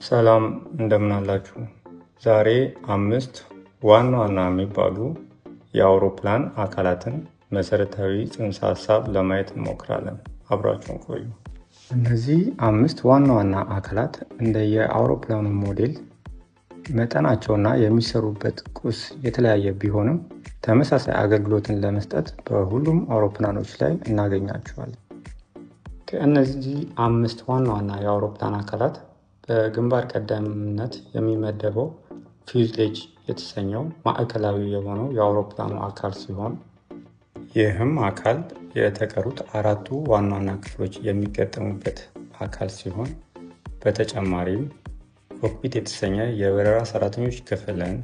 ሰላም እንደምን አላችሁ? ዛሬ 5 ዋና ዋና የሚባሉ የአውሮፕላን አካላትን መሰረታዊ ጽንሰ ሀሳብ ለማየት እንሞክራለን። አብራችሁን ቆዩ። እነዚህ 5 ዋና ዋና አካላት እንደ የአውሮፕላኑ ሞዴል መጠናቸውና የሚሰሩበት ቁስ የተለያየ ቢሆንም ተመሳሳይ አገልግሎትን ለመስጠት በሁሉም አውሮፕላኖች ላይ እናገኛቸዋለን። ከእነዚህ 5 ዋና ዋና የአውሮፕላን አካላት በግንባር ቀደምነት የሚመደበው ፊውዝሌጅ የተሰኘው ማዕከላዊ የሆነው የአውሮፕላኑ አካል ሲሆን ይህም አካል የተቀሩት 4ቱ ዋና ዋና ክፍሎች የሚገጠሙበት አካል ሲሆን በተጨማሪም ኮክፒት የተሰኘ የበረራ ሰራተኞች ክፍልን፣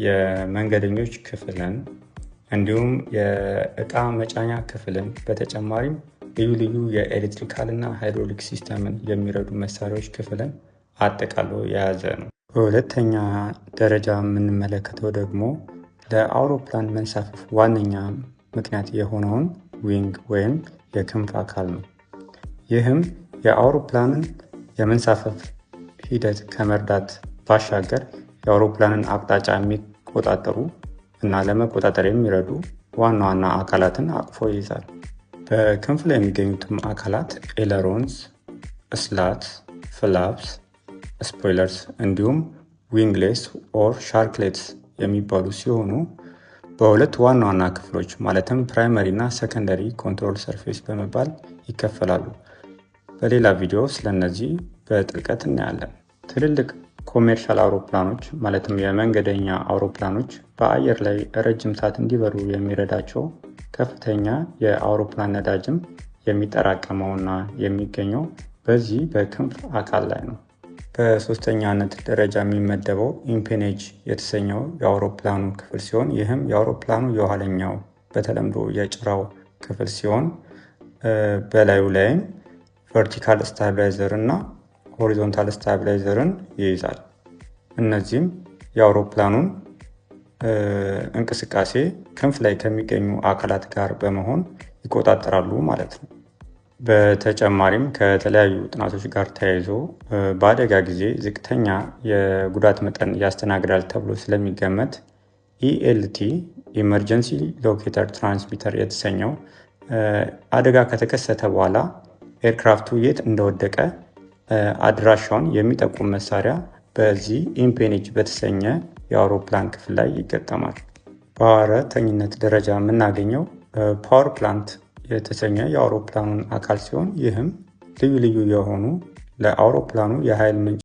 የመንገደኞች ክፍልን እንዲሁም የእቃ መጫኛ ክፍልን በተጨማሪም ልዩ ልዩ የኤሌክትሪካል እና ሃይድሮሊክ ሲስተምን የሚረዱ መሳሪያዎች ክፍልን አጠቃሎ የያዘ ነው። በሁለተኛ ደረጃ የምንመለከተው ደግሞ ለአውሮፕላን መንሳፈፍ ዋነኛ ምክንያት የሆነውን ዊንግ ወይም የክንፍ አካል ነው። ይህም የአውሮፕላንን የመንሳፈፍ ሂደት ከመርዳት ባሻገር የአውሮፕላንን አቅጣጫ የሚቆጣጠሩ እና ለመቆጣጠር የሚረዱ ዋና ዋና አካላትን አቅፎ ይይዛል። በክንፍ ላይ የሚገኙትም አካላት ኤለሮንስ፣ ስላት፣ ፍላፕስ፣ ስፖይለርስ እንዲሁም ዊንግሌስ ኦር ሻርክሌትስ የሚባሉ ሲሆኑ በሁለት ዋና ዋና ክፍሎች ማለትም ፕራይመሪ እና ሰከንደሪ ኮንትሮል ሰርፌስ በመባል ይከፈላሉ። በሌላ ቪዲዮ ስለነዚህ በጥልቀት እናያለን። ትልልቅ ኮሜርሻል አውሮፕላኖች ማለትም የመንገደኛ አውሮፕላኖች በአየር ላይ ረጅም ሰዓት እንዲበሩ የሚረዳቸው ከፍተኛ የአውሮፕላን ነዳጅም የሚጠራቀመውና የሚገኘው በዚህ በክንፍ አካል ላይ ነው። በሶስተኛነት ደረጃ የሚመደበው ኢምፔኔጅ የተሰኘው የአውሮፕላኑ ክፍል ሲሆን ይህም የአውሮፕላኑ የኋለኛው በተለምዶ የጭራው ክፍል ሲሆን በላዩ ላይም ቨርቲካል ስታቢላይዘር እና ሆሪዞንታል ስታቢላይዘርን ይይዛል። እነዚህም የአውሮፕላኑን እንቅስቃሴ ክንፍ ላይ ከሚገኙ አካላት ጋር በመሆን ይቆጣጠራሉ ማለት ነው። በተጨማሪም ከተለያዩ ጥናቶች ጋር ተያይዞ በአደጋ ጊዜ ዝቅተኛ የጉዳት መጠን ያስተናግዳል ተብሎ ስለሚገመት ኢኤልቲ ኢመርጀንሲ ሎኬተር ትራንስሚተር የተሰኘው አደጋ ከተከሰተ በኋላ ኤርክራፍቱ የት እንደወደቀ አድራሻውን የሚጠቁም መሳሪያ በዚህ ኢምፔኔጅ በተሰኘ የአውሮፕላን ክፍል ላይ ይገጠማል። በአራተኝነት ደረጃ የምናገኘው ፓወር ፕላንት የተሰኘ የአውሮፕላኑን አካል ሲሆን ይህም ልዩ ልዩ የሆኑ ለአውሮፕላኑ የኃይል ምንጭ